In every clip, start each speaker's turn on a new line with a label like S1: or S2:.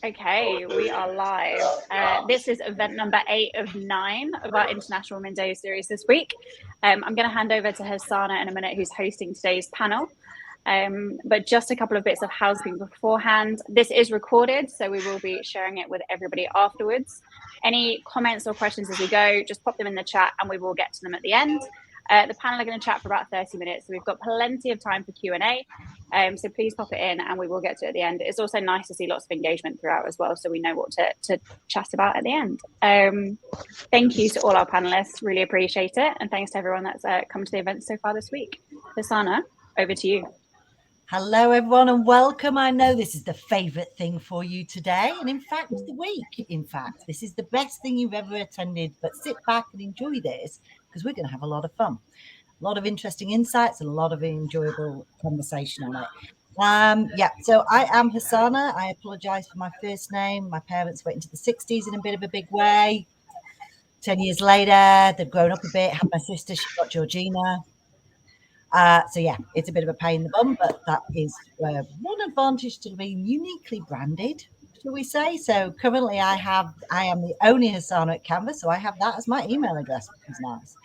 S1: Okay, we are live. This is event number 8 of 9 of our International Women's Day series this week. I'm going to hand over to Hassanah in a minute, who's hosting today's panel. But just a couple of bits of housekeeping beforehand. This is recorded, so we will be sharing it with everybody afterwards. Any comments or questions as we go, just pop them in the chat and we will get to them at the end. The panel are going to chat for about 30 minutes, so we've got plenty of time for Q&A. So please pop it in and we will get to it at the end. It's also nice to see lots of engagement throughout as well, so we know what to chat about at the end. Thank you to all our panelists, really appreciate it. And thanks to everyone that's come to the event so far this week. Hassanah, over to you.
S2: Hello, everyone, and welcome. I know this is the favourite thing for you today, and in fact, the week. In fact, this is the best thing you've ever attended, but sit back and enjoy this because we're going to have a lot of fun. A lot of interesting insights and a lot of enjoyable conversation on it. So I am Hassanah. I apologise for my first name. My parents went into the 60s in a bit of a big way. 10 years later, they've grown up a bit. Had my sister, she got Georgina. So yeah, it's a bit of a pain in the bum, but that is one advantage to being uniquely branded, shall we say. So currently I am the only Hassanah at Canvas, so I have that as my email address, which is nice.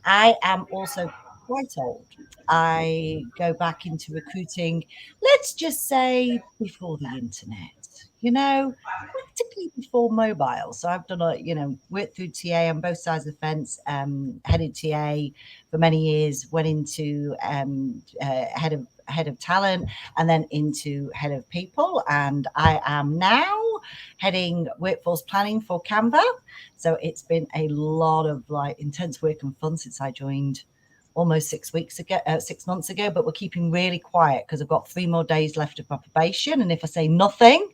S2: I am also quite old. I go back into recruiting, let's just say before the internet, practically before mobile. So I've done worked through TA on both sides of the fence, headed TA for many years, went into head of talent and then into head of people. And I am now heading workforce planning for Canva. So it's been a lot of intense work and fun since I joined almost 6 months ago, but we're keeping really quiet because I've got 3 more days left of my probation. And if I say nothing,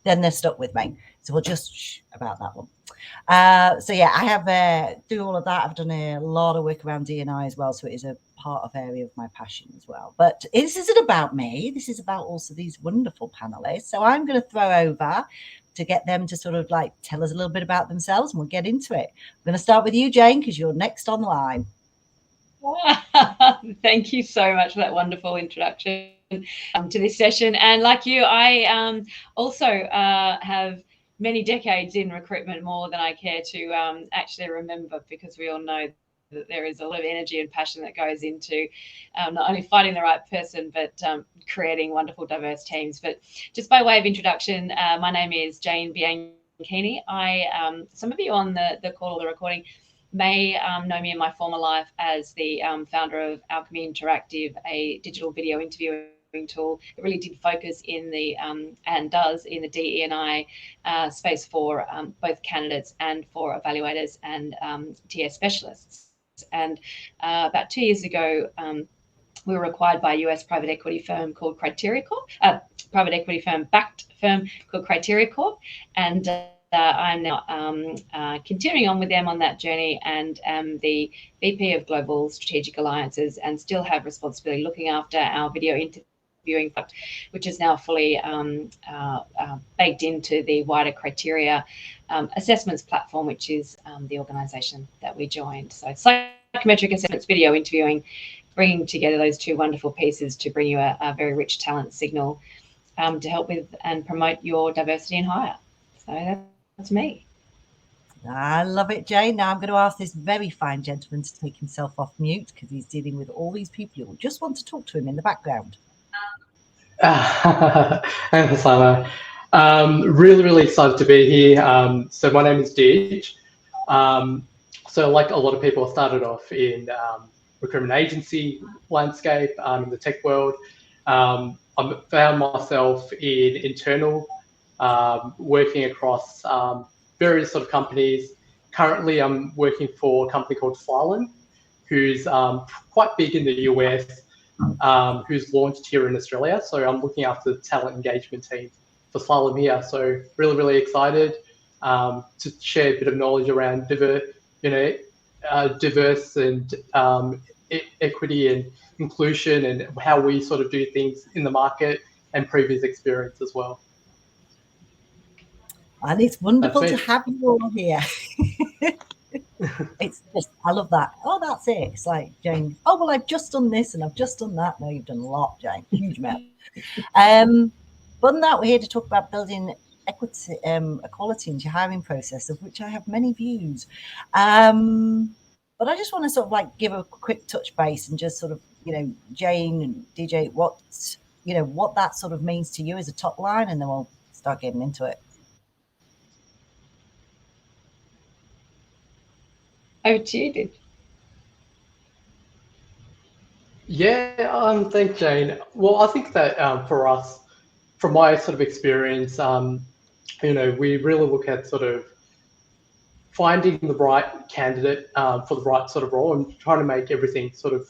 S2: then they're stuck with me. So we'll just shh about that one. So yeah, I have through all of that, I've done a lot of work around D&I as well. So it is a part of area of my passion as well. But this isn't about me. This is about also these wonderful panelists. So I'm going to throw over to get them to sort of tell us a little bit about themselves and we'll get into it. I'm going to start with you, Jane, because you're next on the line.
S3: Thank you so much for that wonderful introduction to this session. And like you, I also have many decades in recruitment, more than I care to actually remember, because we all know that there is a lot of energy and passion that goes into not only finding the right person, but creating wonderful, diverse teams. But just by way of introduction, my name is Jane Bianchini. Some of you on the call or the recording may know me in my former life as the founder of Alchemy Interactive, a digital video interviewing tool that really did focus in the and does in the DE&I space for both candidates and for evaluators and TS specialists. And about 2 years ago, we were acquired by a US private equity firm called Criteria Corp, private equity firm backed firm called Criteria Corp, and I'm now continuing on with them on that journey, and am the VP of Global Strategic Alliances, and still have responsibility looking after our video interviewing product, which is now fully baked into the wider Criteria assessments platform, which is the organisation that we joined. So psychometric assessments, video interviewing, bringing together those two wonderful pieces to bring you a very rich talent signal to help with and promote your diversity and hire. So that's me.
S2: I love it, Jane. Now I'm going to ask this very fine gentleman to take himself off mute because he's dealing with all these people who just want to talk to him in the background.
S4: I'm Hassanah. Really excited to be here. So my name is Dij. So like a lot of people, I started off in recruitment agency landscape in the tech world. I found myself in internal, working across various sort of companies. Currently, I'm working for a company called Slalom, who's quite big in the US, who's launched here in Australia. So I'm looking after the talent engagement team for Slalom here. So really excited to share a bit of knowledge around diverse and equity and inclusion, and how we sort of do things in the market and previous experience as well.
S2: And it's wonderful to have you all here. It's just, I love that. Oh, that's it. It's like, Jane, oh, well, I've just done this and I've just done that. No, you've done a lot, Jane. Huge amount. But on that, we're here to talk about building equality into your hiring process, of which I have many views. But I just want to sort of like give a quick touch base and just sort of, Jane and DJ, what that sort of means to you as a top line, and then we'll start getting into it.
S3: Over to you, Dij.
S4: Yeah, thanks, Jane. Well, I think that for us, from my sort of experience, we really look at sort of finding the right candidate for the right sort of role and trying to make everything sort of,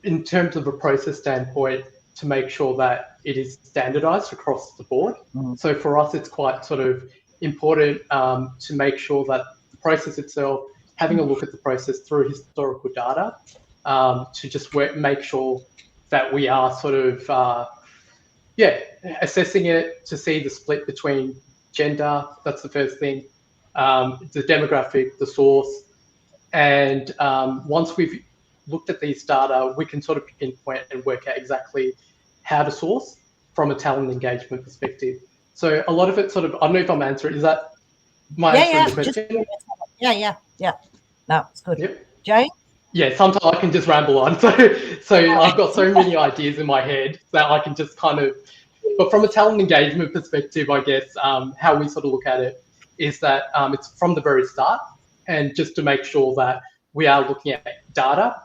S4: in terms of a process standpoint, to make sure that it is standardized across the board. So for us, it's quite sort of important to make sure that the process itself, having a look at the process through historical data, to just make sure that we are sort of, assessing it to see the split between gender. That's the first thing. The demographic, the source. And once we've looked at these data, we can sort of pinpoint and work out exactly how to source from a talent engagement perspective. So a lot of it sort of, I don't know if I'm answering, is that my answer to the question?
S2: Yeah. No, it's good.
S4: Yep.
S2: Jane?
S4: Yeah, sometimes I can just ramble on. So I've got so many ideas in my head that I can just kind of, but from a talent engagement perspective, I guess, how we sort of look at it is that it's from the very start, and just to make sure that we are looking at data,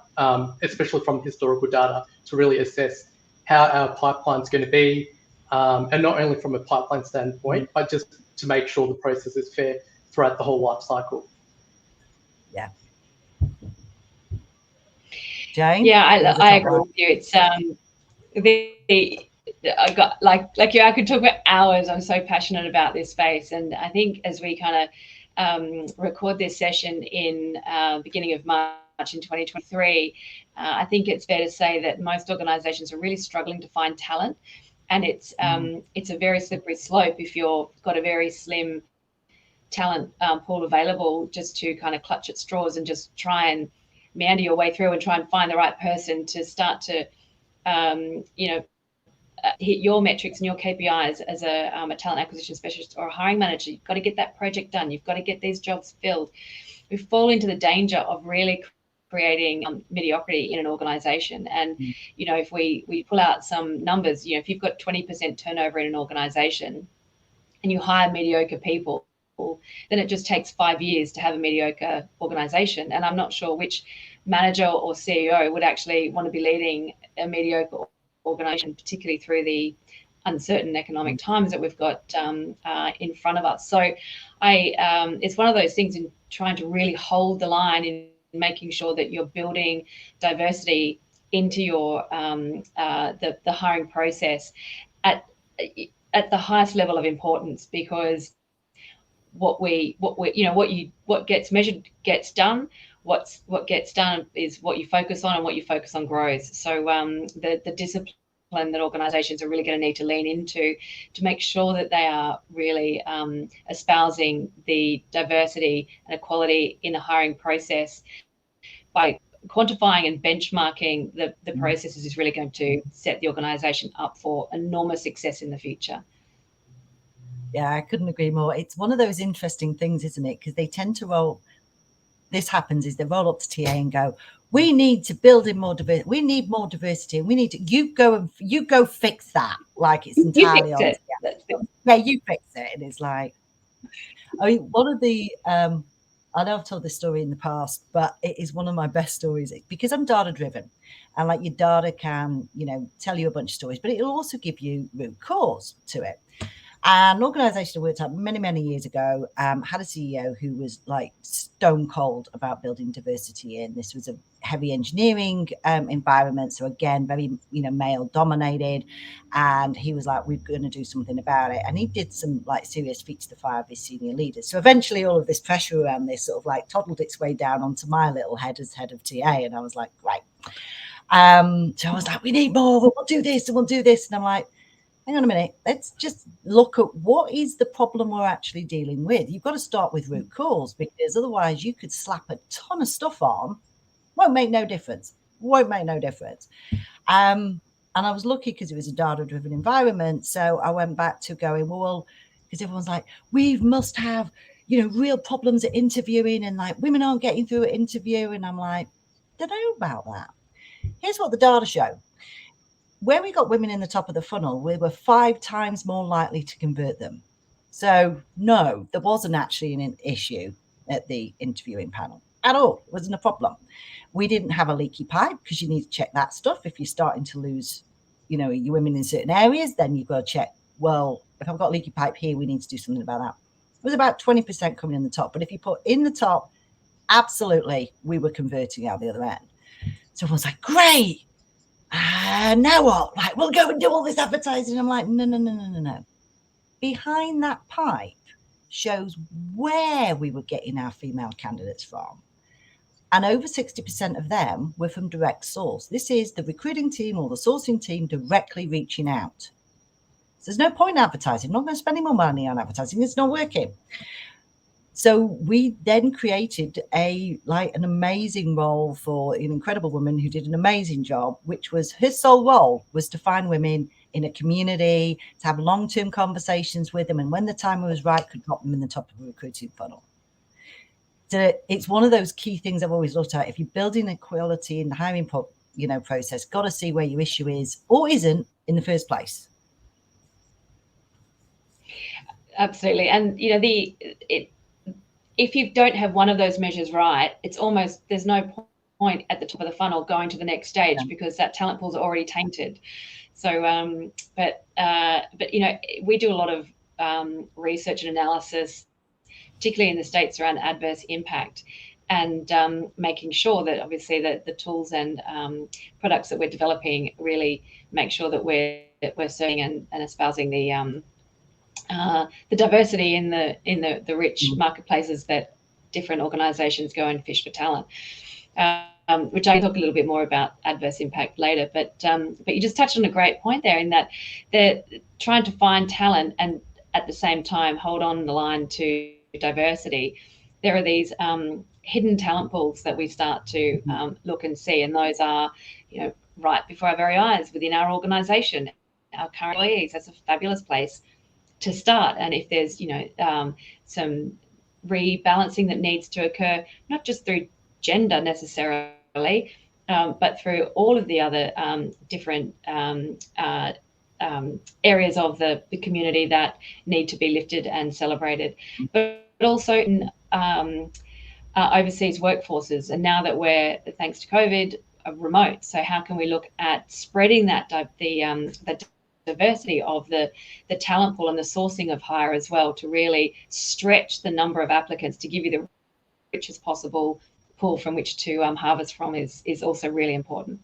S4: especially from historical data, to really assess how our pipeline is going to be, and not only from a pipeline standpoint, but just to make sure the process is fair throughout the whole life cycle.
S2: Yeah. Jane?
S3: Yeah, I agree with you. It's I got like you. I could talk for hours. I'm so passionate about this space, and I think as we kind of record this session in beginning of March in 2023, I think it's fair to say that most organisations are really struggling to find talent, and it's a very slippery slope if you've got a very slim talent pool available, just to kind of clutch at straws and just try and meander your way through and try and find the right person to start to hit your metrics and your KPIs as a talent acquisition specialist or a hiring manager. You've got to get that project done. You've got to get these jobs filled. We fall into the danger of really creating mediocrity in an organization. And, if we pull out some numbers, if you've got 20% turnover in an organization and you hire mediocre people, then it just takes 5 years to have a mediocre organization. And I'm not sure which manager or CEO would actually want to be leading a mediocre organization, particularly through the uncertain economic times that we've got in front of us. So it's one of those things in trying to really hold the line in making sure that you're building diversity into your the hiring process at the highest level of importance, because what gets measured gets done. What gets done is what you focus on, and what you focus on grows. So the discipline that organisations are really going to need to lean into to make sure that they are really espousing the diversity and equality in the hiring process by quantifying and benchmarking the processes is really going to set the organisation up for enormous success in the future.
S2: Yeah, I couldn't agree more. It's one of those interesting things, isn't it? Because they tend to roll. This happens is they roll up to TA and go, "We need to build in more diversity. We need more diversity, and we need to you go fix that." Like it's entirely on. Yeah, you fix it, and it's like, I mean, one of the I know I've told this story in the past, but it is one of my best stories because I'm data driven, and like your data can tell you a bunch of stories, but it'll also give you root cause to it. An organisation I worked at many years ago had a CEO who was like stone cold about building diversity in. This was a heavy engineering environment, so again, very male dominated. And he was like, "We're going to do something about it." And he did some like serious feet to the fire of his senior leaders. So eventually, all of this pressure around this sort of like toddled its way down onto my little head as head of TA, and I was like, "Great." So I was like, "We need more. We'll do this and we'll do this." And I'm like, hang on a minute, let's just look at what is the problem we're actually dealing with. You've got to start with root cause, because otherwise you could slap a ton of stuff on, won't make no difference. And I was lucky because it was a data-driven environment. So I went back to going, well, because everyone's like, we must have, you know, real problems at interviewing, and like women aren't getting through an interview. And I'm like, don't know about that. Here's what the data show. Where we got women in the top of the funnel, we were 5 times more likely to convert them. So no, there wasn't actually an issue at the interviewing panel at all. It wasn't a problem. We didn't have a leaky pipe, because you need to check that stuff. If you're starting to lose, you know, your women in certain areas, then you've got to check, well, if I've got a leaky pipe here, we need to do something about that. It was about 20% coming in the top. But if you put in the top, absolutely, we were converting out the other end. So everyone's like, great. Now what? Like, we'll go and do all this advertising. I'm like, no. Behind that pipe shows where we were getting our female candidates from. And over 60% of them were from direct source. This is the recruiting team or the sourcing team directly reaching out. So there's no point in advertising. I'm not going to spend any more money on advertising. It's not working. So we then created an amazing role for an incredible woman who did an amazing job, which was her sole role was to find women in a community, to have long-term conversations with them, and when the time was right, could drop them in the top of a recruiting funnel. So it's one of those key things I've always looked at. If you're building equality in the hiring process, got to see where your issue is or isn't in the first place.
S3: Absolutely. And you know, if you don't have one of those measures right, it's almost, there's no point at the top of the funnel going to the next stage, because that talent pool is already tainted. So, but you know, we do a lot of research and analysis, particularly in the States, around adverse impact, and making sure that obviously that the tools and products that we're developing really make sure that we're serving and espousing the diversity in the rich marketplaces that different organisations go and fish for talent. Which I can talk a little bit more about adverse impact later, but you just touched on a great point there, in that they're trying to find talent and at the same time hold on the line to diversity. There are these hidden talent pools that we start to look and see, and those are, you know, right before our very eyes within our organisation. Our current employees, that's a fabulous place to start. And if there's, you know, some rebalancing that needs to occur, not just through gender necessarily, but through all of the other different areas of the community that need to be lifted and celebrated, but also in overseas workforces. And now that we're, thanks to COVID, remote, so how can we look at spreading that the diversity of the talent pool and the sourcing of hire as well, to really stretch the number of applicants to give you the richest possible pool from which to harvest from is also really important.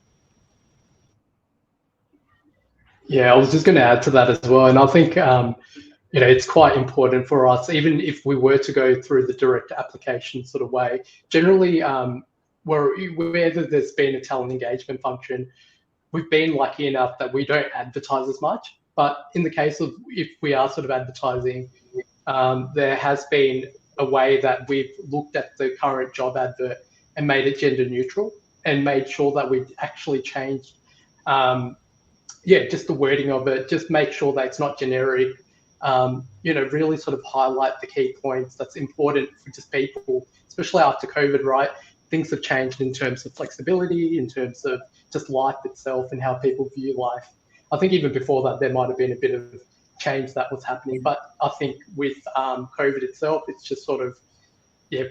S4: Yeah, I was just going to add to that as well. And I think, you know, it's quite important for us, even if we were to go through the direct application sort of way, generally, whether there's been a talent engagement function, we've been lucky enough that we don't advertise as much. But in the case of if we are sort of advertising, there has been a way that we've looked at the current job advert and made it gender neutral, and made sure that we actually changed, just the wording of it, just make sure that it's not generic, you know, really sort of highlight the key points that's important for just people, especially after COVID, right? Things have changed in terms of flexibility, in terms of just life itself and how people view life. I think even before that, there might have been a bit of change that was happening, but I think with COVID itself, it's just sort of,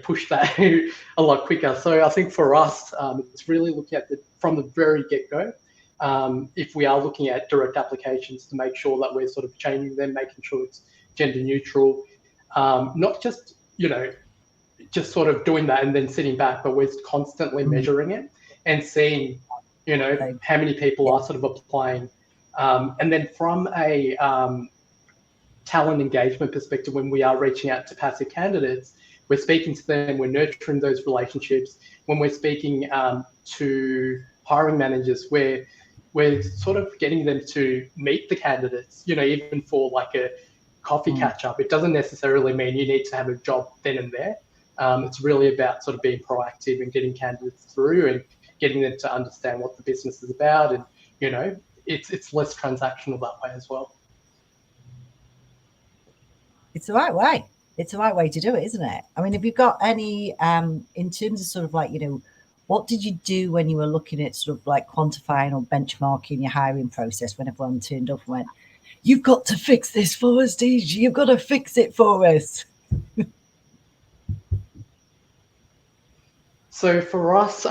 S4: pushed that a lot quicker. So I think for us, it's really looking at from the very get-go, if we are looking at direct applications, to make sure that we're sort of changing them, making sure it's gender neutral, not just, you know, just sort of doing that and then sitting back, but we're constantly measuring it and seeing, you know, how many people are sort of applying. And then from a talent engagement perspective, when we are reaching out to passive candidates, we're speaking to them, we're nurturing those relationships. When we're speaking to hiring managers, we're sort of getting them to meet the candidates, you know, even for like a coffee catch up. It doesn't necessarily mean you need to have a job then and there. It's really about sort of being proactive and getting candidates through and getting them to understand what the business is about. And, you know, it's less transactional that way as well.
S2: It's the right way. It's the right way to do it, isn't it? I mean, have you got any, in terms of sort of like, what did you do when you were looking at sort of like quantifying or benchmarking your hiring process when everyone turned up and went, you've got to fix this for us, Dij, you've got to fix it for us?
S4: So for us,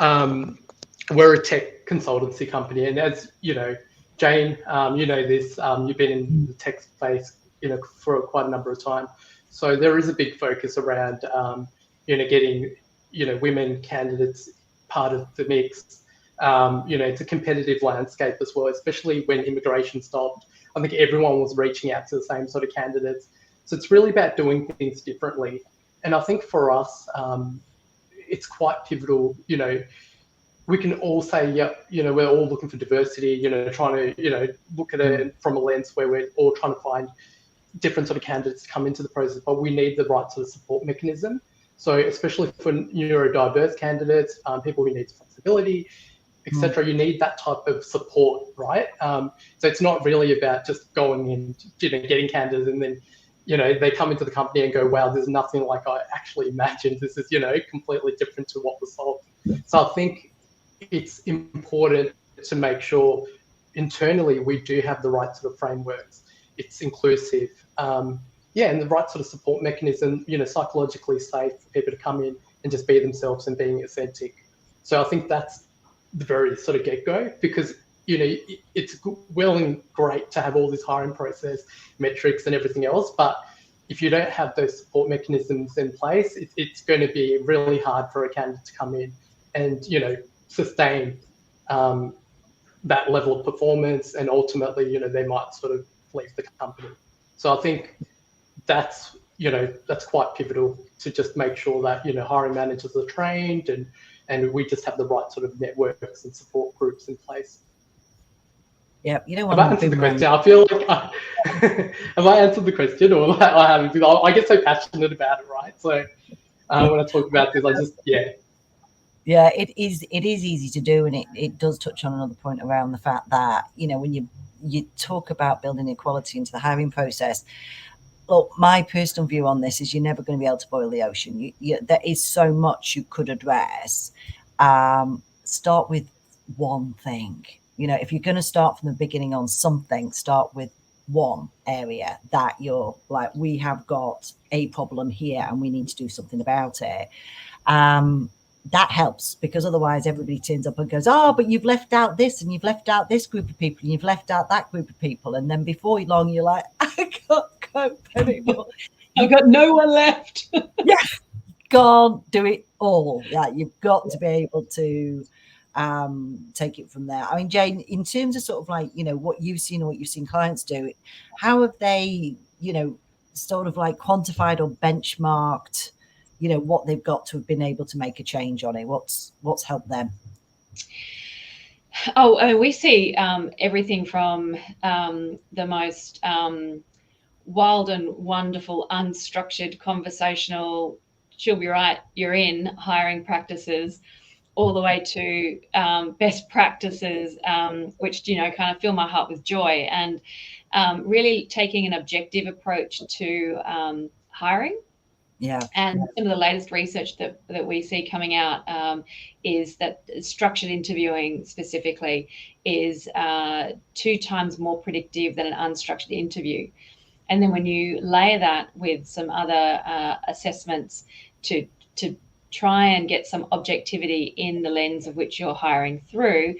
S4: we're a tech consultancy company, and as you know, Jane, you know this. You've been in the tech space, for quite a number of time. So there is a big focus around, getting, women candidates part of the mix. It's a competitive landscape as well, especially when immigration stopped. I think everyone was reaching out to the same sort of candidates. So it's really about doing things differently. And I think for us, it's quite pivotal. We can all say, we're all looking for diversity, trying to, look at it from a lens where we're all trying to find different sort of candidates to come into the process, but we need the right sort of support mechanism. So especially for neurodiverse candidates, people who need flexibility, etc., you need that type of support, right? So it's not really about just going and getting candidates and then they come into the company and go, wow, there's nothing like I actually imagined. This is completely different to what was sold. So I think it's important to make sure internally we do have the right sort of frameworks. It's inclusive, and the right sort of support mechanism, psychologically safe for people to come in and just be themselves and being authentic. So I think that's the very sort of get-go, because it's well and great to have all this hiring process, metrics and everything else, but if you don't have those support mechanisms in place, it's going to be really hard for a candidate to come in and sustain that level of performance, and ultimately they might sort of leave the company. So I think that's quite pivotal to just make sure that hiring managers are trained and we just have the right sort of networks and support groups in place.
S2: Yeah,
S4: have I answered the question? I feel like have I answered the question, or I haven't? Because I get so passionate about it, right? So when I talk about this, I just
S2: Yeah, it is easy to do, and it does touch on another point around the fact that when you talk about building equality into the hiring process. Look, my personal view on this is you're never going to be able to boil the ocean. There is so much you could address. Start with one thing. If you're going to start from the beginning on something, start with one area that you're like, we have got a problem here and we need to do something about it. That helps, because otherwise everybody turns up and goes, oh, but you've left out this and you've left out this group of people and you've left out that group of people. And then before long, you're like, I can't cope anymore.
S3: I've got no one left.
S2: Yeah, can't do it all. Yeah, you've got to be able to take it from there. I mean, Jane, in terms of sort of like, what you've seen or what you've seen clients do, how have they, sort of like quantified or benchmarked what they've got to have been able to make a change on it? What's helped them?
S3: Oh, I mean, we see everything from the most wild and wonderful, unstructured, conversational, she'll be right, you're in hiring practices, all the way to best practices, which, kind of fill my heart with joy, and really taking an objective approach to hiring.
S2: Yeah.
S3: And some of the latest research that we see coming out is that structured interviewing specifically is 2 times more predictive than an unstructured interview. And then when you layer that with some other assessments to try and get some objectivity in the lens of which you're hiring through,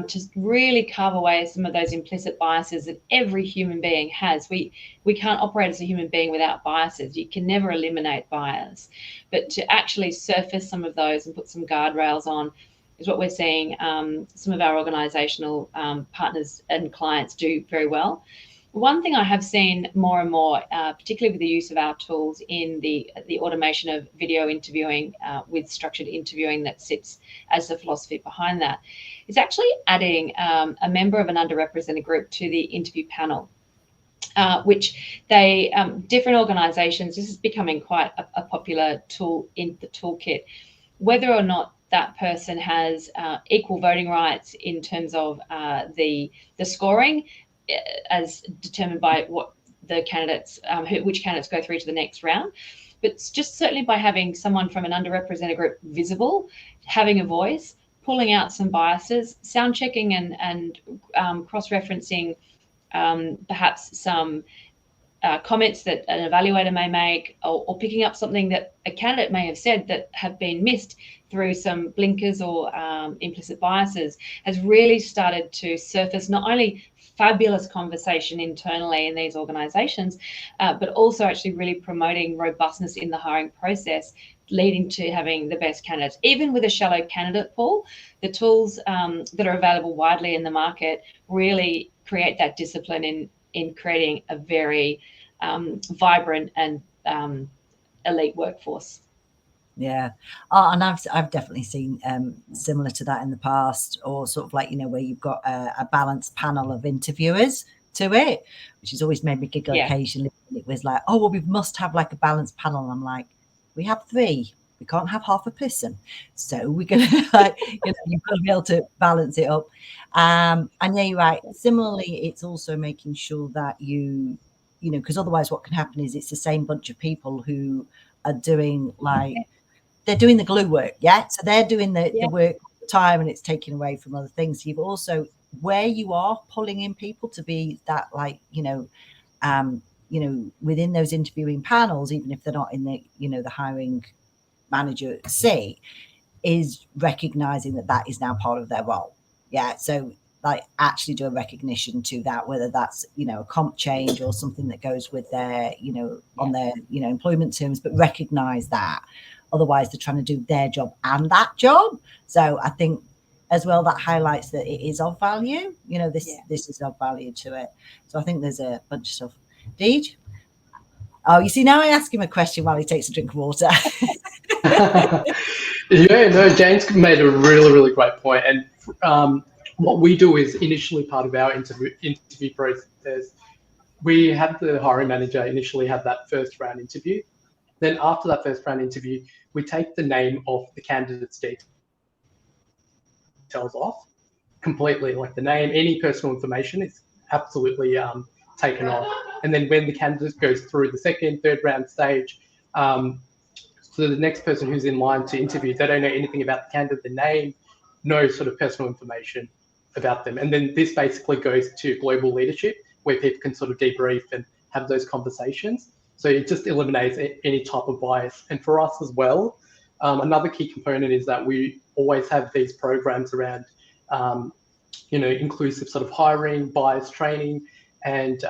S3: to really carve away some of those implicit biases that every human being has. We can't operate as a human being without biases. You can never eliminate bias, but to actually surface some of those and put some guardrails on is what we're seeing some of our organisational partners and clients do very well. One thing I have seen more and more, particularly with the use of our tools in the automation of video interviewing with structured interviewing that sits as the philosophy behind that, is actually adding a member of an underrepresented group to the interview panel, which they, different organisations, this is becoming quite a popular tool in the toolkit, whether or not that person has equal voting rights in terms of the scoring, as determined by what the candidates, which candidates go through to the next round. But it's just certainly by having someone from an underrepresented group visible, having a voice, pulling out some biases, sound checking and cross-referencing perhaps some comments that an evaluator may make, or picking up something that a candidate may have said that have been missed through some blinkers or implicit biases, has really started to surface not only fabulous conversation internally in these organisations, but also actually really promoting robustness in the hiring process, leading to having the best candidates. Even with a shallow candidate pool, the tools that are available widely in the market really create that discipline in creating a very vibrant and elite workforce.
S2: Yeah. And I've definitely seen similar to that in the past, or sort of like, where you've got a balanced panel of interviewers to it, which has always made me giggle occasionally. It was like, oh, well, we must have like a balanced panel. And I'm like, we have 3. We can't have half a person. So we're going to, like, you've got to be able to balance it up. And yeah, you're right. Similarly, it's also making sure that because otherwise what can happen is it's the same bunch of people who are doing they're doing the glue work. Yeah. So they're doing the work all the time, and it's taken away from other things. You've also, where you are pulling in people to be that, like, within those interviewing panels, even if they're not in the, the hiring manager seat, is recognizing that is now part of their role. Yeah. So like actually do a recognition to that, whether that's, a comp change or something that goes with their, on their, employment terms, but recognize that. Otherwise they're trying to do their job and that job. So I think as well, that highlights that it is of value. This is of value to it. So I think there's a bunch of stuff. Dij? Oh, you see, now I ask him a question while he takes a drink of water.
S4: Yeah, no, James made a really, really great point. And what we do is initially part of our interview process, we have the hiring manager initially have that first round interview. Then after that first round interview, we take the name of the candidate's details off completely, like the name, any personal information is absolutely taken off. And then when the candidate goes through the second, third round stage, so the next person who's in line to interview, they don't know anything about the candidate, the name, no sort of personal information about them. And then this basically goes to global leadership, where people can sort of debrief and have those conversations. So it just eliminates any type of bias. And for us as well, another key component is that we always have these programs around, inclusive sort of hiring, bias training. And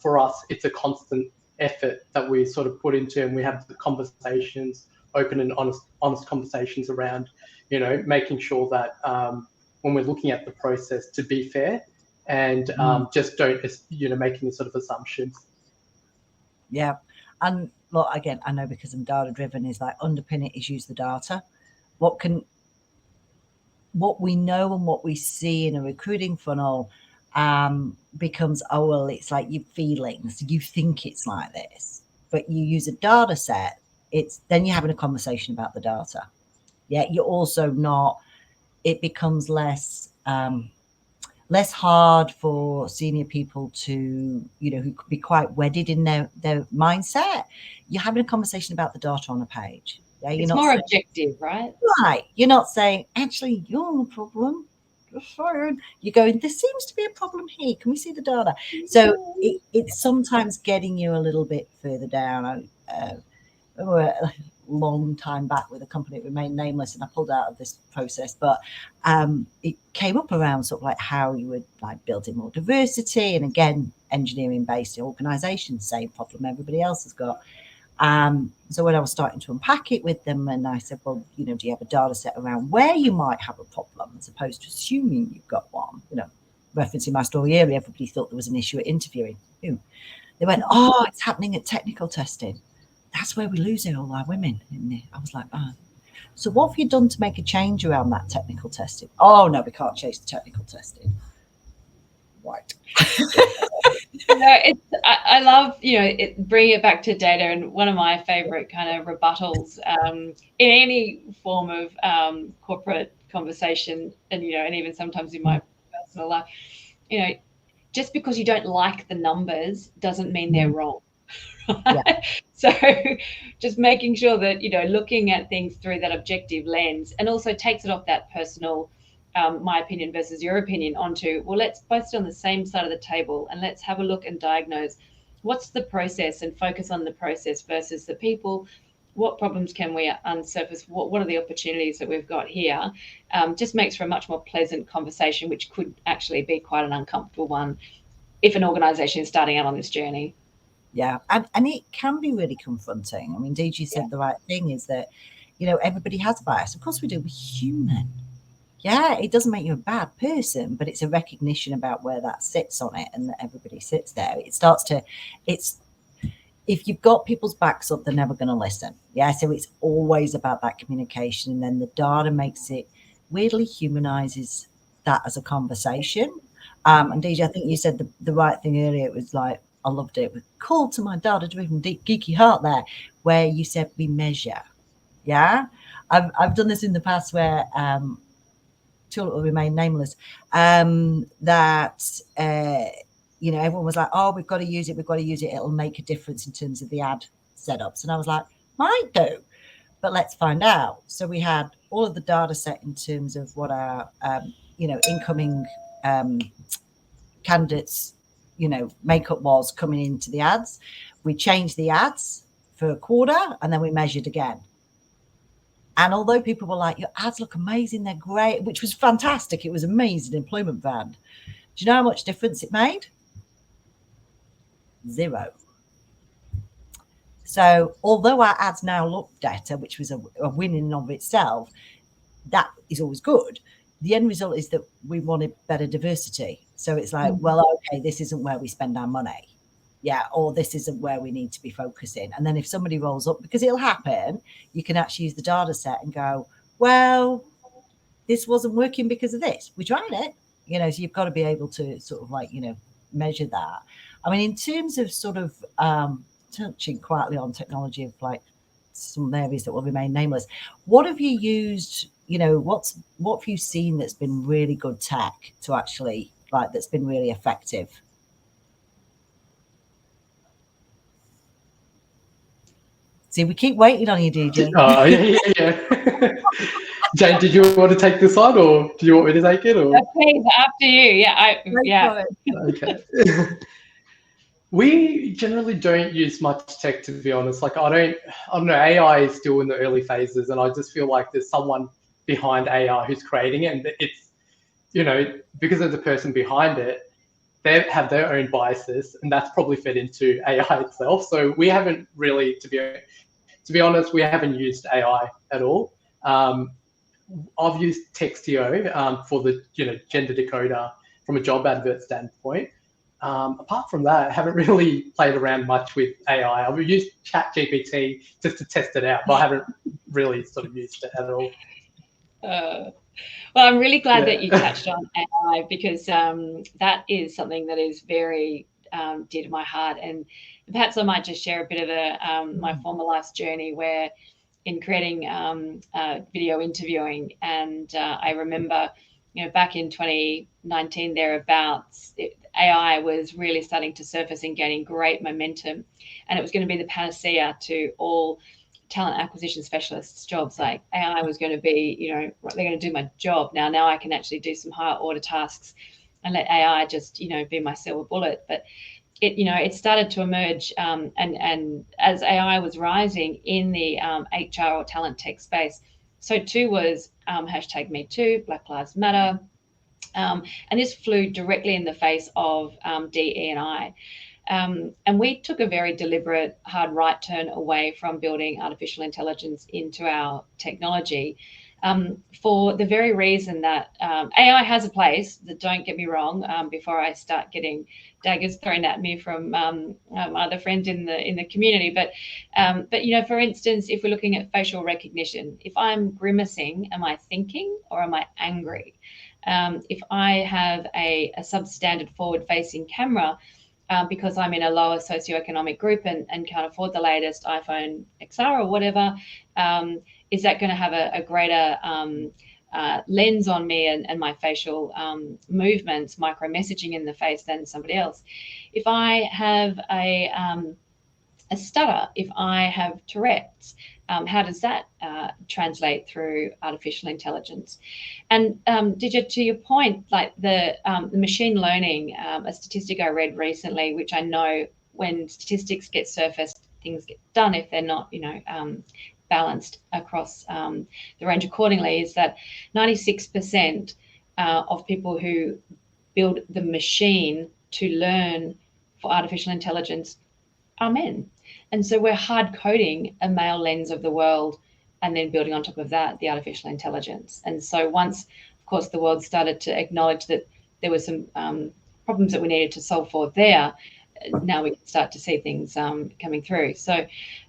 S4: for us, it's a constant effort that we sort of put into, and we have the conversations, open and honest conversations around, making sure that when we're looking at the process, to be fair and just don't, make any sort of assumptions.
S2: Yeah. And look, again, I know because I'm data driven, is like underpin it is use the data. What we know and what we see in a recruiting funnel becomes, oh, well, it's like your feelings. You think it's like this, but you use a data set. Then you're having a conversation about the data. Yeah. You're also not, it becomes less hard for senior people to, who could be quite wedded in their mindset. You're having a conversation about the data on a page. Yeah,
S3: it's more objective, right?
S2: Right. You're not saying, actually, you're the problem. You're going, there seems to be a problem here. Can we see the data? So it's sometimes getting you a little bit further down. We're a long time back with a company that remained nameless, and I pulled out of this process, but it came up around sort of like how you would like build in more diversity, and again, engineering based organizations, same problem everybody else has got. So when I was starting to unpack it with them, and I said, well, do you have a data set around where you might have a problem, as opposed to assuming you've got one? Referencing my story earlier, everybody thought there was an issue at interviewing. They went, oh, it's happening at technical testing. That's where we lose all our women. I was like, oh. So what have you done to make a change around that technical testing? Oh, no, we can't change the technical testing. Right.
S3: I love, bringing it back to data. And one of my favorite kind of rebuttals in any form of corporate conversation, and, and even sometimes in my personal life, just because you don't like the numbers doesn't mean they're wrong.
S2: Yeah.
S3: So just making sure that, looking at things through that objective lens, and also takes it off that personal, my opinion versus your opinion, onto, well, let's both sit on the same side of the table and let's have a look and diagnose what's the process and focus on the process versus the people. What problems can we unsurface? What are the opportunities that we've got here? Just makes for a much more pleasant conversation, which could actually be quite an uncomfortable one if an organisation is starting out on this journey.
S2: Yeah, and it can be really confronting. I mean, Dij said the right thing, is that, everybody has a bias. Of course we do. We're human. Yeah, it doesn't make you a bad person, but it's a recognition about where that sits on it, and that everybody sits there. If you've got people's backs up, they're never going to listen. Yeah, so it's always about that communication, and then the data makes it, weirdly humanizes that as a conversation. And Dij, I think you said the right thing earlier. It was like, I loved it. Call to my data-driven deep geeky heart there, where you said we measure. Yeah, I've done this in the past where tool will remain nameless. Everyone was like, "Oh, we've got to use it. We've got to use it. It'll make a difference in terms of the ad setups." And I was like, "Might do, but let's find out." So we had all of the data set in terms of what our incoming candidates makeup was coming into the ads. We changed the ads for a quarter, and then we measured again. And although people were like, "Your ads look amazing, they're great," which was fantastic, it was amazing employment brand. Do you know how much difference it made? 0. So although our ads now look better, which was a win in and of itself, that is always good. The end result is that we wanted better diversity. So it's like, well, okay, this isn't where we spend our money. Yeah, or this isn't where we need to be focusing. And then if somebody rolls up, because it'll happen, you can actually use the data set and go, well, this wasn't working because of this. We tried it, so you've got to be able to sort of like, measure that. I mean, in terms of sort of touching quietly on technology of like some areas that will remain nameless, what have you used, what have you seen that's been really good tech to actually like, that's been really effective? See, we keep waiting on you, DJ.
S4: Oh, yeah. Jane, did you want to take this on, or do you want me to take it? Or?
S3: Please, after you. Yeah.
S4: Okay. We generally don't use much tech, to be honest. Like, I don't know, AI is still in the early phases, and I just feel like there's someone behind AI who's creating it, and it's, because of the person behind it, they have their own biases, and that's probably fed into AI itself. So we haven't really, to be honest, we haven't used AI at all. I've used Textio for the gender decoder from a job advert standpoint. Apart from that, I haven't really played around much with AI. I've used ChatGPT just to test it out, but I haven't really sort of used it at all.
S3: Well, I'm really glad that you touched on AI, because that is something that is very dear to my heart. And perhaps I might just share a bit of my former life's journey, where in creating video interviewing, and I remember, back in 2019 thereabouts, AI was really starting to surface and gaining great momentum, and it was going to be the panacea to all talent acquisition specialists jobs. Like, AI was going to be, they're going to do my job now I can actually do some higher order tasks and let AI just be my silver bullet. But it started to emerge, and as AI was rising in the HR or talent tech space, so too was #MeToo, Black Lives Matter, and this flew directly in the face of DE&I. And we took a very deliberate, hard right turn away from building artificial intelligence into our technology, for the very reason that AI has a place. That, don't get me wrong, before I start getting daggers thrown at me from other friends in the community. But for instance, if we're looking at facial recognition, if I'm grimacing, am I thinking or am I angry? If I have a substandard forward-facing camera, because I'm in a lower socioeconomic group and can't afford the latest iPhone XR or whatever, is that going to have a greater lens on me and my facial movements, micro messaging in the face than somebody else. If I have a stutter, if I have Tourette's, how does that translate through artificial intelligence? And Dij, to your point, like the machine learning, a statistic I read recently, which I know when statistics get surfaced, things get done if they're not, balanced across the range accordingly, is that 96% of people who build the machine to learn for artificial intelligence are men. And so we're hard coding a male lens of the world and then building on top of that the artificial intelligence. And so once, of course, the world started to acknowledge that there were some problems that we needed to solve for there, now we can start to see things coming through. So,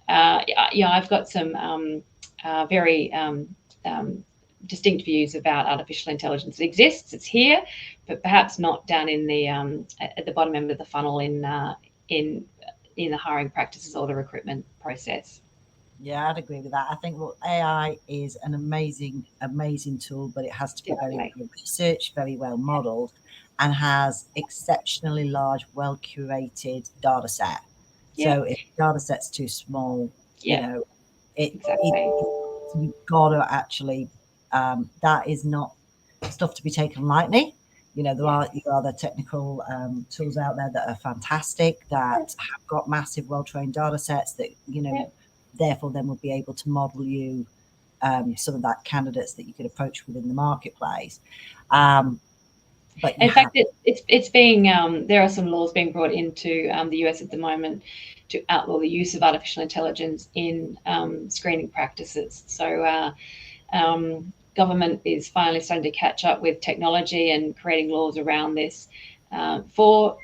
S3: I've got some very distinct views about artificial intelligence. It exists, it's here, but perhaps not down in the at the bottom end of the funnel in the hiring practices or the recruitment process.
S2: Yeah, I'd agree with that. I think AI is an amazing tool, but it has to be very well researched, very well modeled, and has exceptionally large, well curated data set. So if the data set's too small, you've got to actually, that is not stuff to be taken lightly. There are the technical tools out there that are fantastic, that have got massive, well-trained data sets that, therefore then will be able to model you some of that candidates that you could approach within the marketplace. But
S3: in fact, it's being, there are some laws being brought into the US at the moment to outlaw the use of artificial intelligence in screening practices. So government is finally starting to catch up with technology and creating laws around this for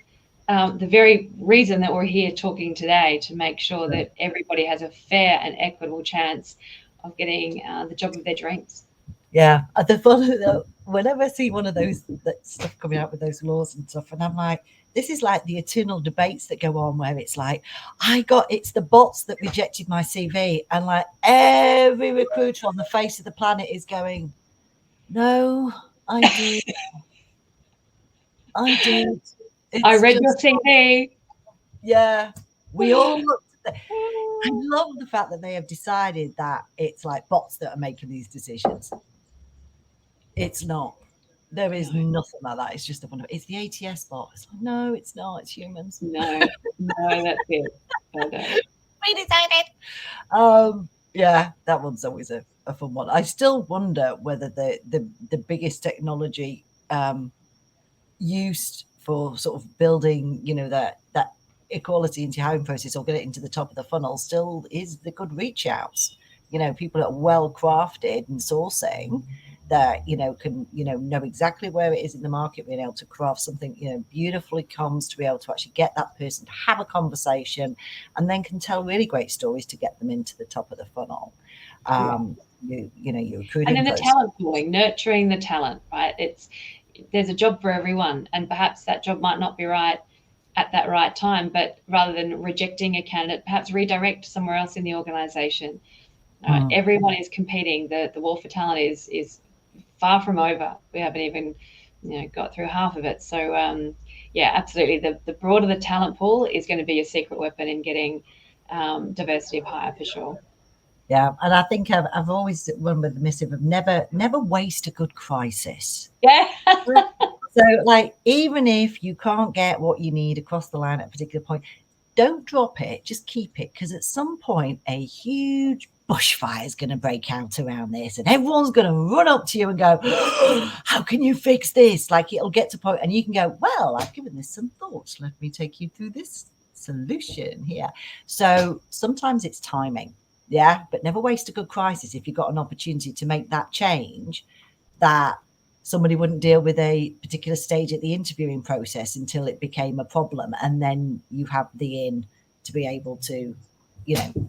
S3: the very reason that we're here talking today, to make sure that everybody has a fair and equitable chance of getting the job of their dreams.
S2: Yeah, whenever I see one of those stuff coming out with those laws and stuff, and I'm like, this is like the eternal debates that go on where it's like, it's the bots that rejected my CV, and like every recruiter on the face of the planet is going, no, I did.
S3: I read your CV.
S2: Yeah, we all looked at I love the fact that they have decided that it's like bots that are making these decisions. It's not. There is nothing like that. It's just it's the ATS bot. It's like, no, it's not. It's humans.
S3: No, that's it.
S2: We decided. Yeah, that one's always a fun one. I still wonder whether the biggest technology used for sort of building, that equality into your hiring process or get it into the top of the funnel still is the good reach outs. People that are well crafted and sourcing that can know exactly where it is in the market, being able to craft something beautifully comms to be able to actually get that person to have a conversation, and then can tell really great stories to get them into the top of the funnel. You're recruiting,
S3: and then the talent pooling, nurturing the talent, right? There's a job for everyone, and perhaps that job might not be right at that right time, but rather than rejecting a candidate, perhaps redirect somewhere else in the organization. Everyone is competing. The war for talent is far from over. We haven't even got through half of it. So absolutely, the broader the talent pool is going to be a secret weapon in getting diversity of hire for sure.
S2: Yeah, and I think I've always run with the missive of never waste a good crisis.
S3: Yeah.
S2: So, like, even if you can't get what you need across the line at a particular point, don't drop it. Just keep it, because at some point, a huge bushfire is going to break out around this, and everyone's going to run up to you and go, "How can you fix this?" Like, it'll get to a point, and you can go, "Well, I've given this some thought. Let me take you through this solution here." So sometimes it's timing. Yeah, but never waste a good crisis. If you've got an opportunity to make that change, that somebody wouldn't deal with a particular stage at the interviewing process until it became a problem, and then you have the in to be able to,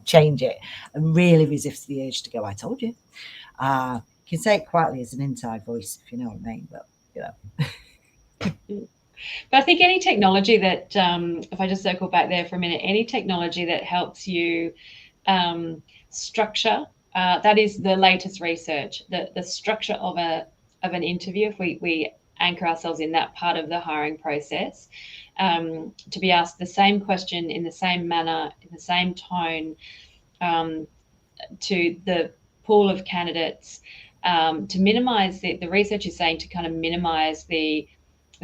S2: change it, and really resist the urge to go, "I told you." You can say it quietly as an inside voice, if you know what I mean, but
S3: But I think any technology that, if I just circle back there for a minute, any technology that helps you structure that is the latest research. The structure of an interview, if we anchor ourselves in that part of the hiring process, to be asked the same question in the same manner, in the same tone, to the pool of candidates, to minimize the research is saying to kind of minimize the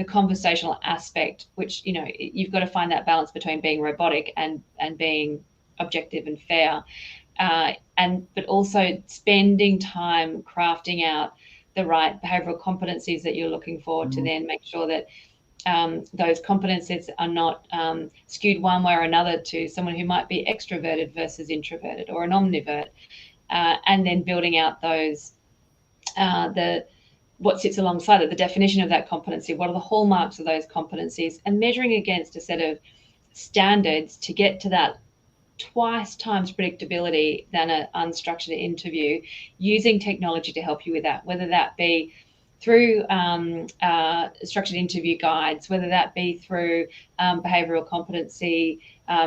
S3: conversational aspect, which, you know, you've got to find that balance between being robotic and being objective and fair, but also spending time crafting out the right behavioral competencies that you're looking for, to then make sure that those competencies are not skewed one way or another to someone who might be extroverted versus introverted, or an omnivert, and then building out those what sits alongside it, the definition of that competency, what are the hallmarks of those competencies, and measuring against a set of standards to get to that twice times predictability than an unstructured interview, using technology to help you with that, whether that be through structured interview guides, whether that be through behavioural competency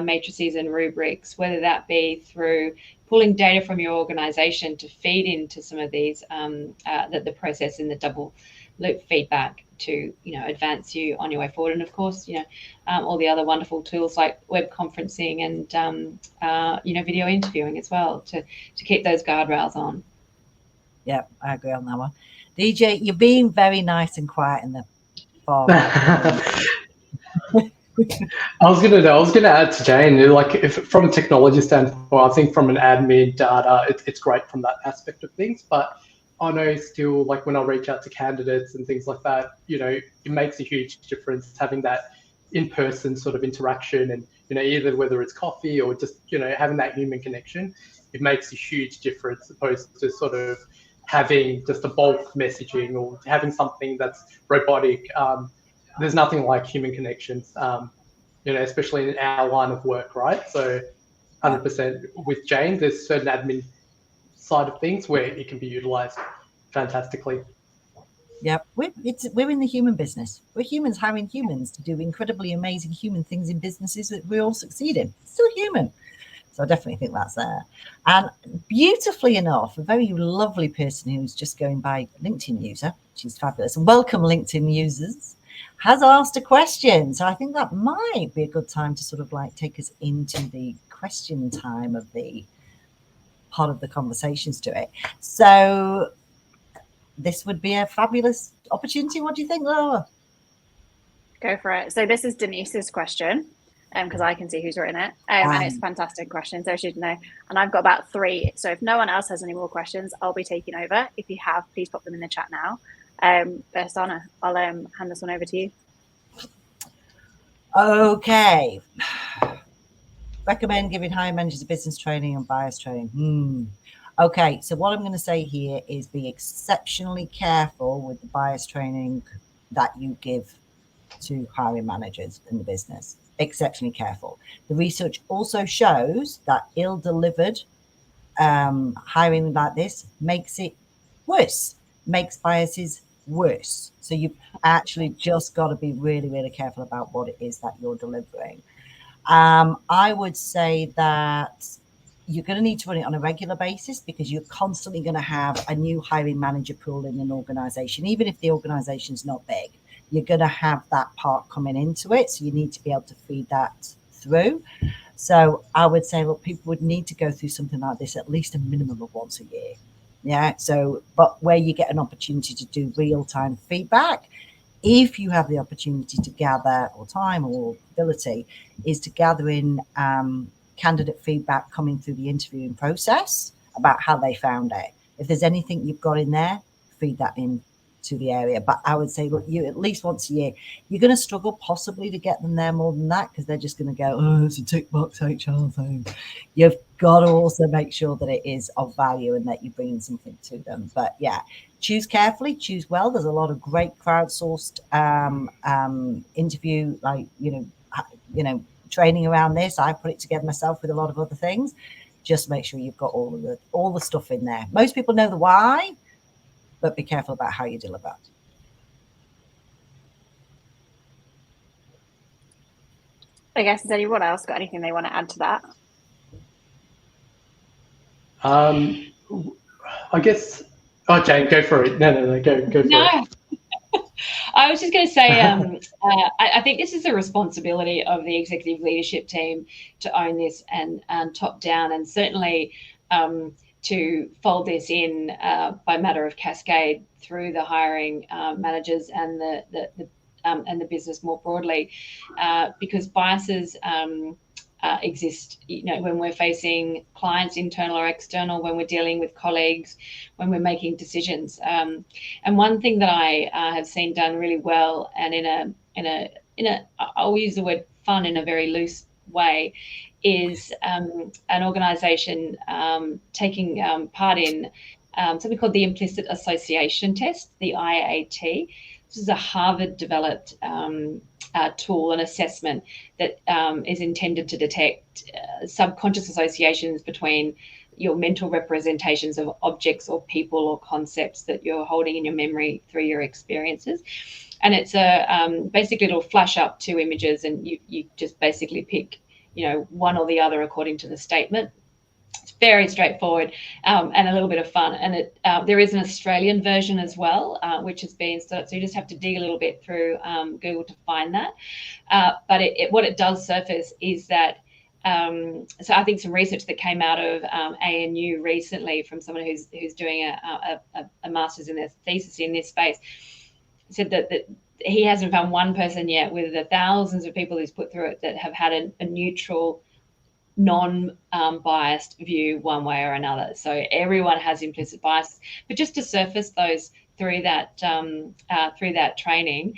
S3: matrices and rubrics, whether that be through pulling data from your organisation to feed into some of these, the process in the double loop feedback to, you know, advance you on your way forward. And of course, you know, all the other wonderful tools like web conferencing and, you know, video interviewing as well to keep those guardrails on.
S2: Yeah, I agree on that one. DJ, you're being very nice and quiet in the far right.
S4: I was gonna add to Jane, like, if from a technology standpoint, I think from an admin data, it's great from that aspect of things. But I know still, like, when I reach out to candidates and things like that, you know, it makes a huge difference having that in-person sort of interaction, and, you know, either whether it's coffee or just, you know, having that human connection, it makes a huge difference opposed to sort of having just a bulk messaging or having something that's robotic. There's nothing like human connections, you know, especially in our line of work, right? So 100% with Jane, there's certain admin side of things where it can be utilized fantastically.
S2: Yep, we're in the human business. We're humans hiring humans to do incredibly amazing human things in businesses that we all succeed in. It's still human. So I definitely think that's there. And beautifully enough, a very lovely person who's just going by LinkedIn user, she's fabulous, and welcome LinkedIn users, has asked a question. So I think that might be a good time to sort of like take us into the question time of the part of the conversations to it. So this would be a fabulous opportunity. What do you think, Laura?
S1: Go for it. So this is Denise's question, because I can see who's written it, and it's a fantastic question, so she should know. And I've got about 3. So if no one else has any more questions, I'll be taking over. If you have, please pop them in the chat now. Hassanah, I'll hand this one over to you.
S2: Okay. Recommend giving hiring managers business training and bias training. Okay, so what I'm going to say here is be exceptionally careful with the bias training that you give to hiring managers in the business. Exceptionally careful. The research also shows that ill-delivered hiring like this makes it worse, makes biases worse. So you've actually just got to be really, really careful about what it is that you're delivering. I would say that you're going to need to run it on a regular basis, because you're constantly going to have a new hiring manager pool in an organization. Even if the organization is not big, you're going to have that part coming into it. So you need to be able to feed that through. So I would say, look, people would need to go through something like this at least a minimum of once a year. Yeah. So, but where you get an opportunity to do real-time feedback, if you have the opportunity to gather, or time or ability, is to gather in candidate feedback coming through the interviewing process about how they found it. If there's anything you've got in there, feed that in to the area. But I would say, look, you at least once a year, you're going to struggle possibly to get them there more than that, because they're just going to go, oh, it's a tick box HR thing. You've got to also make sure that it is of value and that you're bringing something to them. But yeah, choose carefully, choose well. There's a lot of great crowdsourced interview, like, you know, training around this. I put it together myself with a lot of other things. Just make sure you've got all the stuff in there. Most people know the why, but be careful about how you deliver.
S1: I guess, has anyone else got anything they want to add to that?
S4: I guess. Oh, Jane, go for it. No, go for it.
S3: I was just going to say, I think this is a responsibility of the executive leadership team to own this and top down, and certainly to fold this in by matter of cascade through the hiring managers and the business more broadly, because biases exist, when we're facing clients, internal or external, when we're dealing with colleagues, when we're making decisions. And one thing that I have seen done really well, and in a I'll use the word fun in a very loose way, is an organisation taking part in something called the implicit association test, the IAT. This is a Harvard-developed tool and assessment that is intended to detect subconscious associations between your mental representations of objects or people or concepts that you're holding in your memory through your experiences. And it's basically it'll flash up two images, and you just basically pick, one or the other according to the statement. It's very straightforward and a little bit of fun. And there is an Australian version as well, which has been so you just have to dig a little bit through Google to find that. But what it does surface is that, so I think some research that came out of ANU recently from someone who's doing a master's in their thesis in this space said that he hasn't found one person yet with the thousands of people he's put through it that have had a neutral, non-biased view one way or another. So everyone has implicit bias, but just to surface those through that training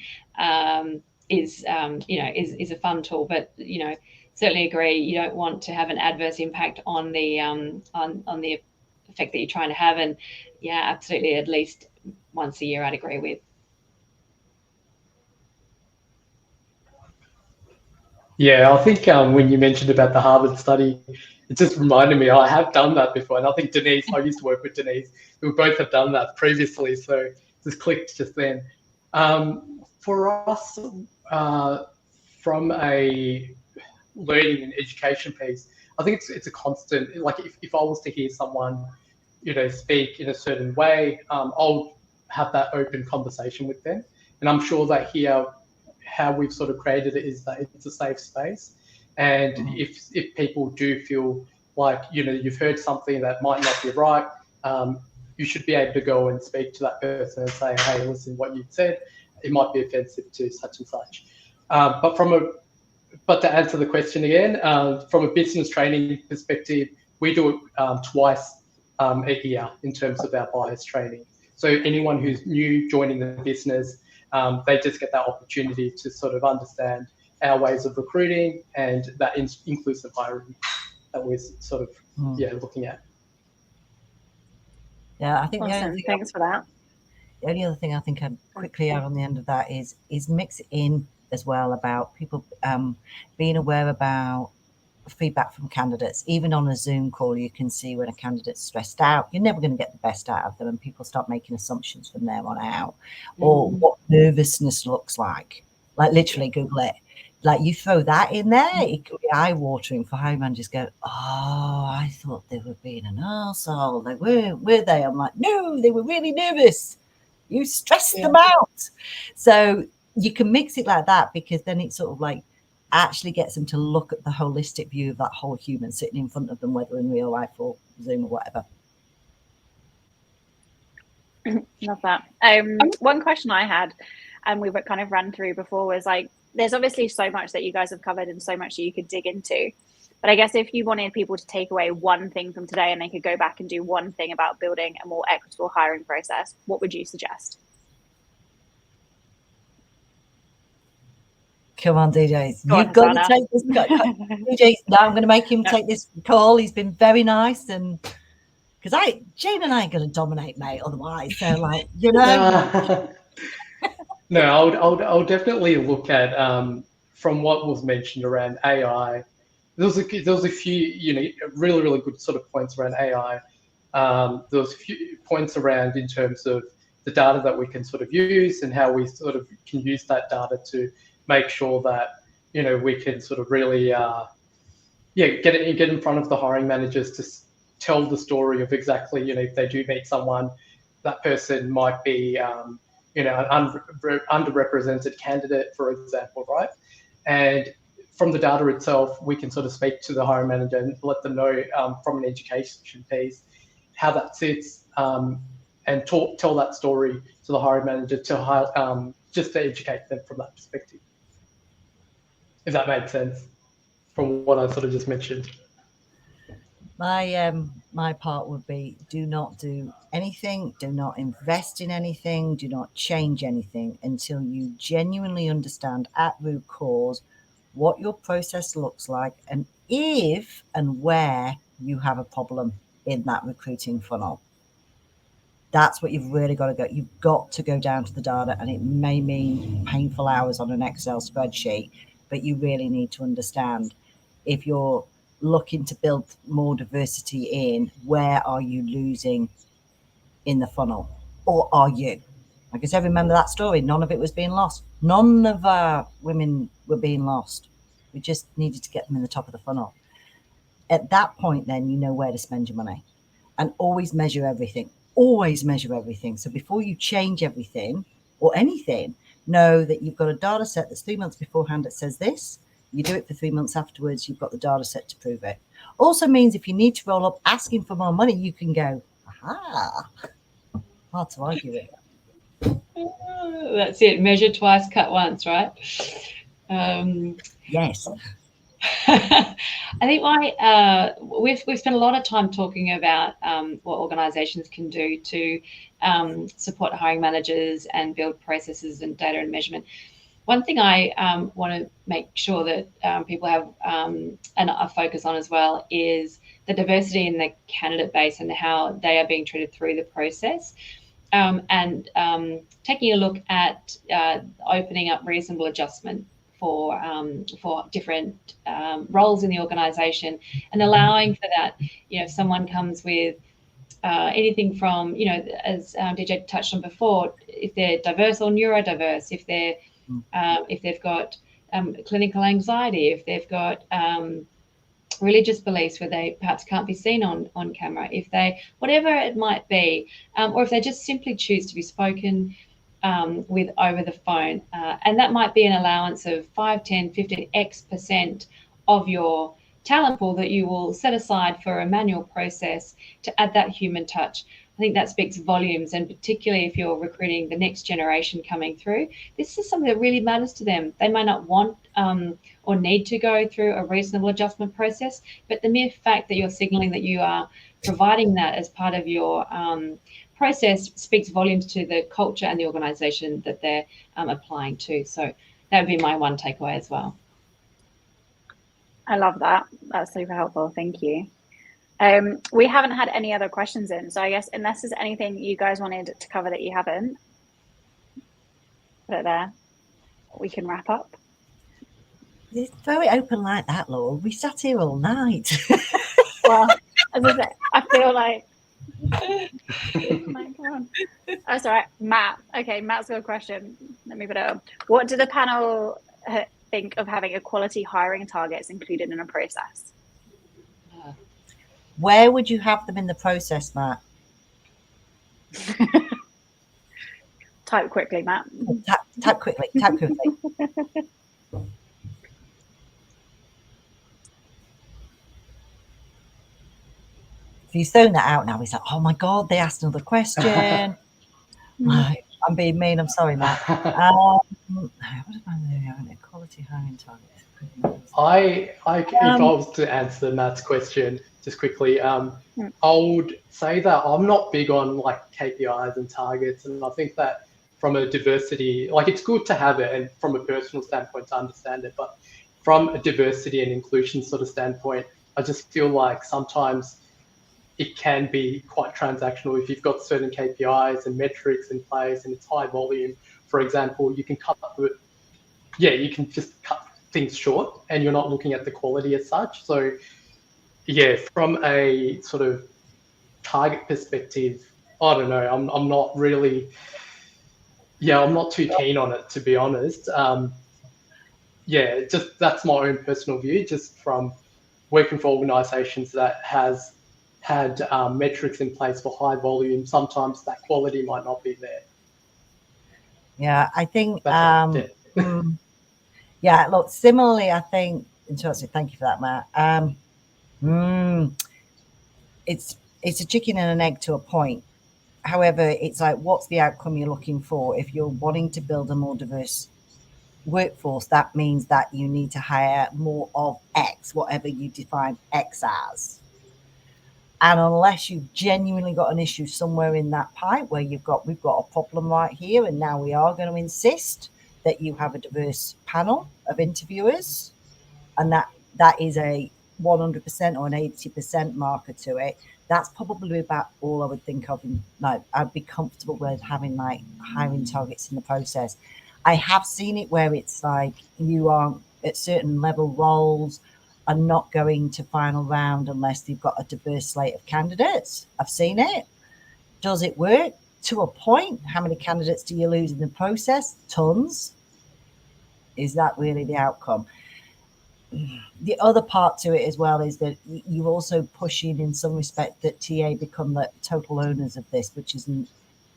S3: is a fun tool. But certainly agree, you don't want to have an adverse impact on the effect that you're trying to have. And yeah, absolutely, at least once a year, I'd agree with.
S4: Yeah, I think when you mentioned about the Harvard study, it just reminded me, I have done that before. And I think Denise, I used to work with Denise, we both have done that previously. So it just clicked just then. For us, from a learning and education piece, I think it's a constant. Like if I was to hear someone, speak in a certain way, I'll have that open conversation with them. And I'm sure that here, how we've sort of created it is that it's a safe space. And if people do feel like, you've heard something that might not be right, you should be able to go and speak to that person and say, hey, listen, what you said, it might be offensive to such and such. But to answer the question again, from a business training perspective, we do it twice a year in terms of our bias training. So anyone who's new joining the business, they just get that opportunity to sort of understand our ways of recruiting and that inclusive hiring that we're sort of looking at.
S2: Yeah, I think
S1: awesome. Thanks for that.
S2: The only other thing I think I'd quickly add on the end of that is mix it in as well about people being aware about feedback from candidates. Even on a Zoom call, you can see when a candidate's stressed out, you're never going to get the best out of them, and people start making assumptions from there on out. Or what nervousness looks like literally Google it. Like you throw that in there, it could be eye-watering for hiring managers. Go, oh, I thought they were being an arsehole. They were they? I'm like, no, they were really nervous. You stressed them out. So you can mix it like that, because then it sort of like actually gets them to look at the holistic view of that whole human sitting in front of them, whether in real life or Zoom or whatever.
S1: Love that. One question I had, and we kind of ran through before, was like, there's obviously so much that you guys have covered and so much that you could dig into. But I guess if you wanted people to take away one thing from today and they could go back and do one thing about building a more equitable hiring process, what would you suggest?
S2: Come on, DJs. You've got to take this. DJs, now I'm going to make him take this call. He's been very nice, and because Jane and I are going to dominate, mate. Otherwise, so like,
S4: No, I'll definitely look at from what was mentioned around AI. There was a few really, really good sort of points around AI. There was a few points around in terms of the data that we can sort of use and how we sort of can use that data to make sure that we can sort of really get in front of the hiring managers tell the story of exactly, you know, if they do meet someone, that person might be, you know, an underrepresented candidate, for example, right? And from the data itself, we can sort of speak to the hiring manager and let them know from an education piece how that sits, and tell that story to the hiring manager to just to educate them from that perspective. If that made sense from what I sort of just mentioned.
S2: My part would be, do not do anything, do not invest in anything, do not change anything until you genuinely understand at root cause what your process looks like, and if and where you have a problem in that recruiting funnel. That's what you've really got to go. You've got to go down to the data, and it may mean painful hours on an Excel spreadsheet, but you really need to understand, if you're looking to build more diversity in, where are you losing in the funnel, or are you? Like I said, remember that story, none of it was being lost. None of our women were being lost. We just needed to get them in the top of the funnel. At that point, then you know where to spend your money, and always measure everything. Always measure everything. So before you change everything or anything, know that you've got a data set that's 3 months beforehand that says this. You do it for 3 months afterwards, you've got the data set to prove it. Also means if you need to roll up asking for more money, you can go, aha. Hard to argue with.
S3: That's it. Measure twice, cut once, right?
S2: Yes.
S3: I think we've spent a lot of time talking about what organisations can do to support hiring managers and build processes and data and measurement. One thing I want to make sure that people have and a focus on as well is the diversity in the candidate base and how they are being treated through the process. And taking a look at opening up reasonable adjustment for different roles in the organisation, and allowing for that. You know, if someone comes with anything from, you know, as Dij touched on before, if they're diverse or neurodiverse, if they've got clinical anxiety, if they've got religious beliefs where they perhaps can't be seen on camera, if they, whatever it might be, or if they just simply choose to be spoken with over the phone, and that might be an allowance of 5, 10, 15% of your talent pool that you will set aside for a manual process to add that human touch. I think that speaks volumes, and particularly if you're recruiting the next generation coming through, this is something that really matters to them. They may not want or need to go through a reasonable adjustment process, but the mere fact that you're signalling that you are providing that as part of your process speaks volumes to the culture and the organisation that they're applying to. So that would be my one takeaway as well.
S1: I love that. That's super helpful. Thank you. We haven't had any other questions in, so I guess unless there's anything you guys wanted to cover that you haven't, put it there. We can wrap up.
S2: It's very open like that, Laura. We sat here all night.
S1: Well, as I said, I feel like. Oh my God. Oh, sorry, Matt. Okay, Matt's got a question. Let me put it up. What do the panel think of having equality hiring targets included in a process?
S2: Where would you have them in the process, Matt?
S1: Type quickly, Matt.
S2: Type quickly. Type quickly. If he's thrown that out now, he's like, oh my God, they asked another question. I'm being mean. I'm sorry, Matt. What about the equality hiring targets?
S4: If I was to answer Matt's question just quickly, I would say that I'm not big on like KPIs and targets, and I think that from a diversity, like it's good to have it, and from a personal standpoint to understand it, but from a diversity and inclusion sort of standpoint, I just feel like sometimes it can be quite transactional. If you've got certain KPIs and metrics in place and it's high volume, for example, you can you can just cut things short and you're not looking at the quality as such. So yeah, from a sort of target perspective, I don't know, I'm not really, I'm not too keen on it, to be honest. Just that's my own personal view, just from working for organisations that has had metrics in place for high volume, sometimes that quality might not be there.
S2: Yeah, I think,
S4: That's
S2: yeah, look, similarly, I think, interesting, thank you for that, Matt. It's a chicken and an egg to a point. However, it's like, what's the outcome you're looking for? If you're wanting to build a more diverse workforce, that means that you need to hire more of X, whatever you define X as. And unless you've genuinely got an issue somewhere in that pipe where we've got a problem right here, and now we are going to insist that you have a diverse panel of interviewers, and that is a 100% or an 80% marker to it, that's probably about all I would think of. Like, I'd be comfortable with having like hiring targets in the process. I have seen it where it's like you are at certain level roles are not going to final round unless they've got a diverse slate of candidates. I've seen it. Does it work? To a point. How many candidates do you lose in the process? Tons. Is that really the outcome? The other part to it as well is that you're also pushing in some respect that TA become the total owners of this, which isn't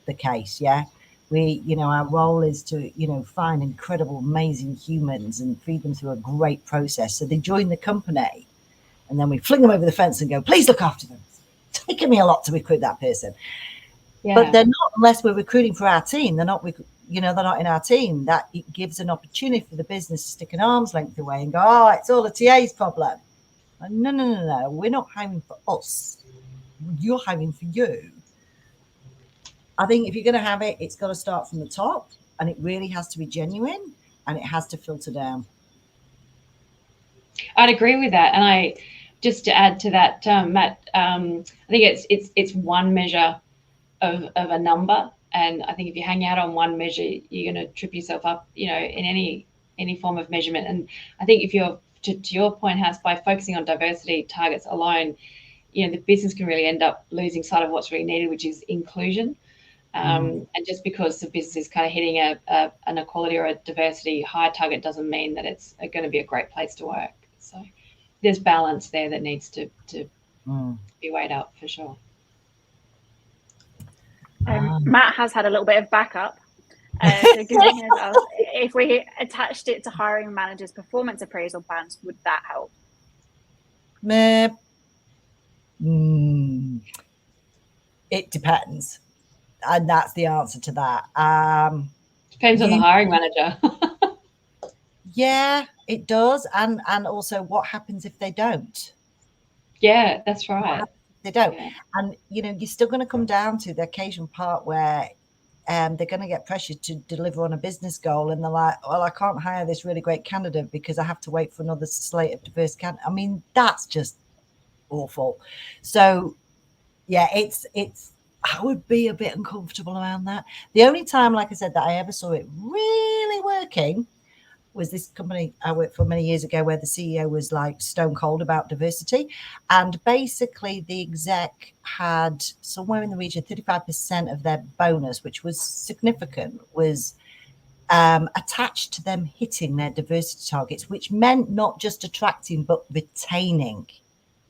S2: the case. Yeah. Our role is to, find incredible, amazing humans and feed them through a great process. So they join the company and then we fling them over the fence and go, please look after them. It's taken me a lot to recruit that person. Yeah. But they're not, unless we're recruiting for our team, they're not, they're not in our team. That it gives an opportunity for the business to stick an arm's length away and go, oh, it's all a TA's problem. No. We're not hiring for us. You're hiring for you. I think if you're going to have it, it's got to start from the top, and it really has to be genuine, and it has to filter down.
S3: I'd agree with that, and I just to add to that, Matt, I think it's one measure of a number, and I think if you hang out on one measure, you're going to trip yourself up, in any form of measurement. And I think if you're to your point, Hass, by focusing on diversity targets alone, the business can really end up losing sight of what's really needed, which is inclusion. And just because the business is kind of hitting an equality or a diversity high target doesn't mean that it's going to be a great place to work. So there's balance there that needs to be weighed up for sure.
S1: Matt has had a little bit of backup. So if we attached it to hiring managers' performance appraisal plans, would that help?
S2: It depends. And that's the answer to that.
S3: Depends on the hiring manager.
S2: Yeah, it does. And also what happens if they don't?
S3: Yeah, that's right.
S2: They don't. Yeah. And, you're still going to come down to the occasional part where they're going to get pressured to deliver on a business goal. And they're like, well, I can't hire this really great candidate because I have to wait for another slate of diverse candidates. I mean, that's just awful. So, yeah, it's I would be a bit uncomfortable around that. The only time, like I said, that I ever saw it really working was this company I worked for many years ago where the CEO was like stone cold about diversity. And basically the exec had somewhere in the region, 35% of their bonus, which was significant, was attached to them hitting their diversity targets, which meant not just attracting, but retaining.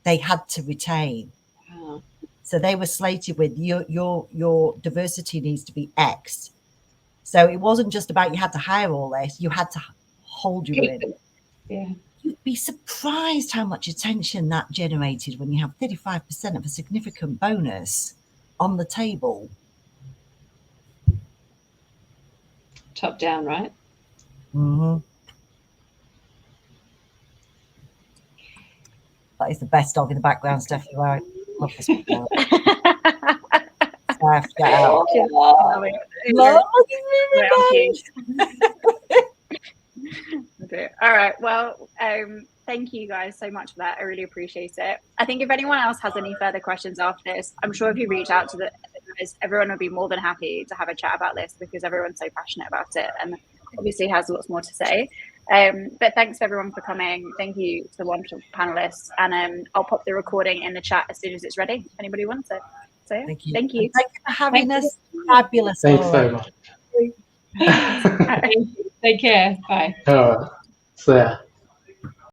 S2: They had to retain. Oh. So they were slated with your diversity needs to be X. So it wasn't just about you had to hire all this, you had to hold you in.
S3: Yeah.
S2: You'd be surprised how much attention that generated when you have 35% of a significant bonus on the table.
S3: Top down, right?
S2: Mm-hmm. That is the best dog in the background, Stephanie, right? Love this one. Steph, get out.
S1: All right. Well, thank you guys so much for that. I really appreciate it. I think if anyone else has any further questions after this, I'm sure if you reach out to the guys, everyone would be more than happy to have a chat about this because everyone's so passionate about it and obviously has lots more to say. But thanks everyone for coming. Thank you to the wonderful panelists, and I'll pop the recording in the chat as soon as it's ready if anybody wants it. So yeah, thank you.
S2: Thank you for having us. Fabulous.
S4: Thanks so much.
S3: Take care. Bye.
S4: All right. So.